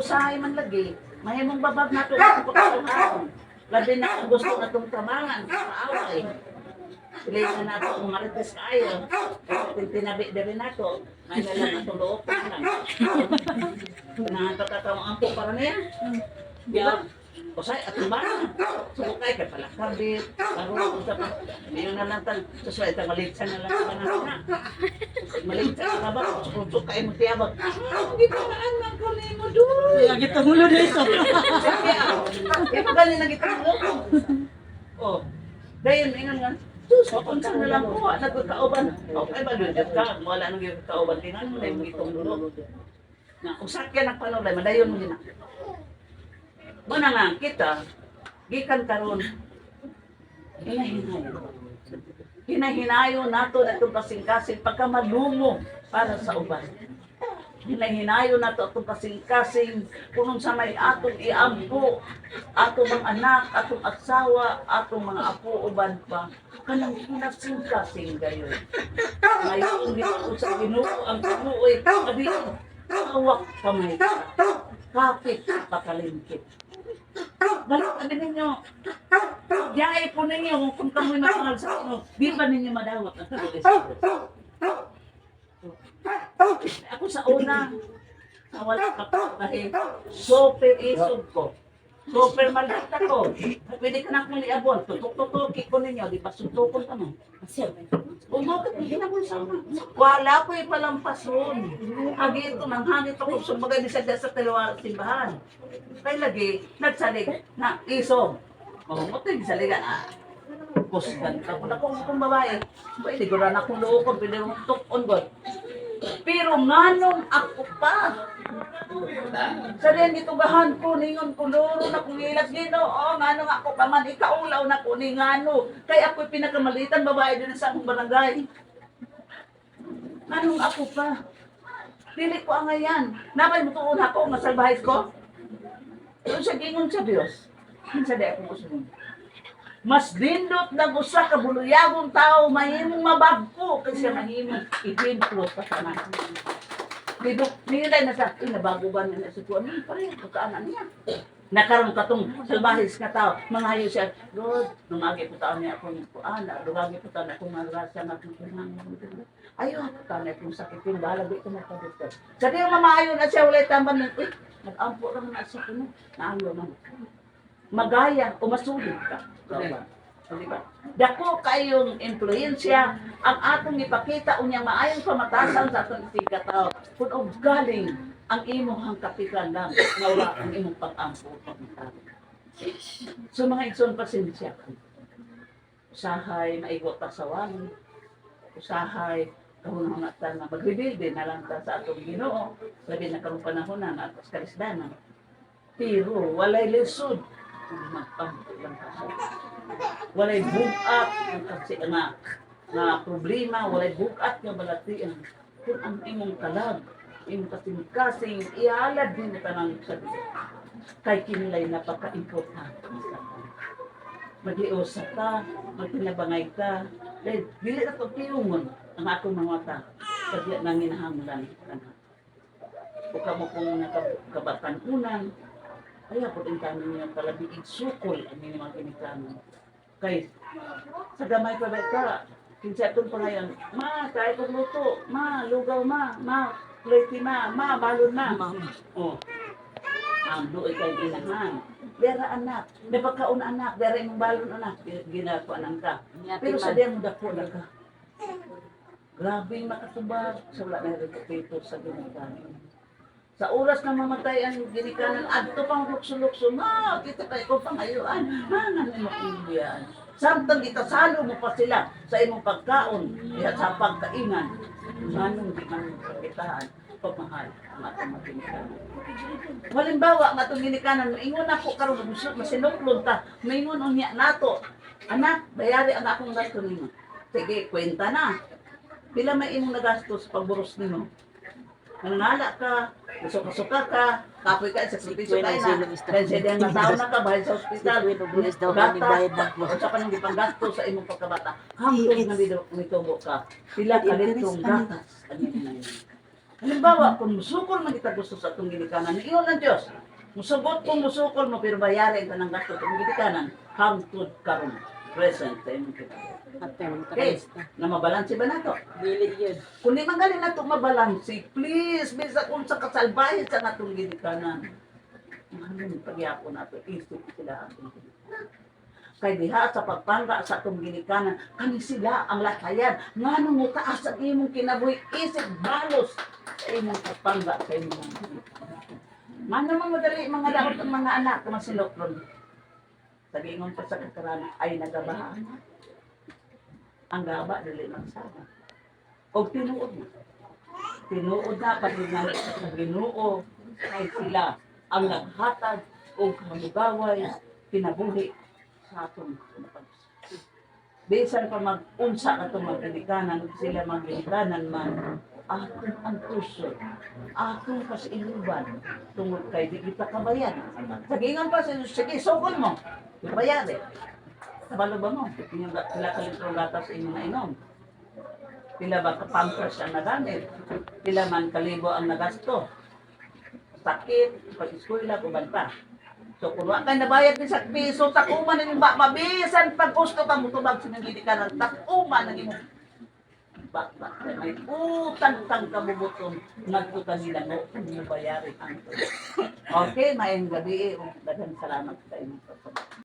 usahay man lagi, mahimong babag na ito ang pagkakaroon. Labi na ang gusto na itong tamangan sa away. Pilihan na ito kung marites kayo. Tinabi na rin na ito. May nalang na ito loob pa lang. Pinangatatatamang po para na yan. Diba? Usay at iba na. Sukay ka pala kabit. Laro sa pa. Yun na lang tal. Susway ito maligsan na lang na. Maligsan ka ba? Sukay mo tiyabag. Hindi pa naanak ko na mo doon. Kaya kita mulo na ito. Kaya magaling na kita mo. Oh. Dahil ingan nga. Sus, papunta na lang po. Nagkakauban. Okay ba doon ka? Wala nang kakauban. Tingnan mo na yung itong dulo. Kung sakyan ang panulay, madayon mo din na. Muna nga kita, gikan karon hinahinayo nato na itong kasing-kasing pagka malungo para sa uban. Hinahinayo nato itong kasing-kasing kung sa may atong iampo, atong mga anak, atong asawa, atong mga apo uban pa, kanang hinasing-kasing gayon. Ngayon, dito sa Ginoo ang kanuoy, abi, hawak kamay ka, kapit pakalingkit. Balik sabi ninyo, yay po ninyo kung kamoy makangal sa inyo, di ba ninyo madawat ang sabi ako sa una, wala ka pa dahil super isog ko. Super malita ko. Pwede ka na akong liabon. Tutok-tutok ko ninyo, di ba suntukon ka mo? Umabot, hindi na mo sa wala ko ipalampason. Agi ito, nanghangit ako. Sumagay di sa simbahan. Kaya lagi, nagsalig na isog. Mamutin, saligan ah. Kusgan ka. Kung akong babae, pwede ko rin akong loob ko, pwede mong tukon ko. Pero nganong ako pa. Sa rin gitugahan ko, ningon ko loro na kung ilas Ginoo, nganong ako pa man, ikaulaw na ko ni ngano. Kaya ako'y pinakamalitan babae din sa akong barangay. Nganong ako pa. Dili ko ang ngayon. Napay mo tuon ako, masalbahay ko. Doon sa gingon sa Diyos. Minsan di ako gusto mo. Mas dindot na gusa ka buluyagong tao, mahimong mabagko kasi mahimong i-influence pa sa natin. Nilay na sa akin, nabago ba na sa tuwan? Pareho, pagkaanan niya. Nakaroon ka itong salbahis ka tao. Mga hayo siya, Lord, lumagi po taon niya akong kuana, lumagi po taon akong marasa na ayaw po taon akong sakit yung balag ito na pagkakit. Sa di yung mamaayo na siya, wala tamban ng, nag-ampo lang na sa kuno, naayo man. Magaya o masulit ka. Diba? Dako kayong influensya ang atong ipakita unyang maayong pamatasan sa atong isigataw. Kung galing ang imong kapitan lang, nawa ang imong pag-ampo. So mga igsoon, pasensya. Usahay, maigot pa sa wali. Usahay, kahunahunatan na magbibilde na lang sa atong Ginoo. Labi na karong panahon na atas karisdanan. Pero walay lisod. Magpampo lang kasi. Walay bugat kasi na problema, walay bugat nga balatian. Kung ang imong kalag, imong kasing-kasing, ihalad din ito ng sabi. Kay kinilay napaka-importante. Mag-iusa ka, magpinabangay ka. Dahil dili na ito tiyungon ang akong mga mata. Kasi nang inahamlan ka na. O kamo kung nakabatan unan, kaya po din kami niya palabiig sukol ang mga kinikanon. Kay, sa gamay pa ba ka, kinsa itong pangayon, ma, tayo kong luto, ma, lugaw ma, plati ma, balon ma. O, ang doon kayo ginahan. Dera anak, napagkaon anak, dera yung balon anak, ginakuan ka. Pero sa diyan mo dako na ka. Grabe yung makatubag, sa wala na rin sa ginikanon. Sa oras na mamatay ang ginikanan, adto pang lukso-lukso, kita kayo ko pangayuan, nanan mo iyan. Samtang itasalo mo pa sila sa imong pagkaon, sa pagkaingan, manong di man pagkitaan, pagmahal ang atong ginikanan. Halimbawa, ang atong ginikanan, maingon ako karon masinuklon ta, maingon unya nato, anak, bayari ang akong gasto nimo. Sige, kwenta na. Pila may imong nagastos pagburos nimo? Nanala ka, suka-suka ka, kapoy ka sa kripisyo tayo na, dahil siya din matao na ka, bahal sa ospital, gata, o sa panang ipanggasto sa imong pagkabata, hanggang na nitubo ka, pila ka litong gatas, ano yun na yun. Halimbawa, kung musukol man kita gusto sa itong ginikanan, iyon ang Diyos. Musugot kung musukol mo, pero bayarin ka ng gasto itong ginikanan, hangtod karon present sa imong kita. Ate, mga Okay, kakalista. na mabalansi ba na to? Dili yun. Kung di man galing na ito mabalansi, please, bisa kung sa kasalbahin sa natong ginikanan. Ano pagyapo na ito, isip sila atong ginikanan. Kay diha sa pagpangga sa atong ginikanan, kani sila ang latayan. Nga mo taas sa imong kinabuhi, isip balos sa imong pagpangga sa imong ginikanan. Nga naman madali mga dapat ng mga anak, kumasilokron. Sa giingon pa sa kakarana, ay nagabahan. Ang gaba, dili magsama. O tinuod na. Tinuod na, pati nga sa Ginoo, kay sila ang naghatag o manugaway, pinabuhi sa atong pagsusunod. Bisan pa mag-unsa atong magkilikanan, sila magkilikanan man, atong ang puso, atong kasiluban, tungod kay di kita kabayan. Sagingan pa sa sige, sukol mo, ibayari. Kabalo ba mo? Pila ka litro gatas inyo na inom? Pila ba ka-pampers ang nagamit? Pila man kalibo ang nagasto? Sakit, pag-eskwela, kuban pa. So kung wala kayo nabayad din sa piso, takuman na yung mabisan pag gusto ka mo tubag sinagili ka ng takuman na yung bakbak. May utang-tang kabubuton, nagto kanila mo, kung yung bayari ang. Okay, mayang gabi, daghang salamat sa inyo.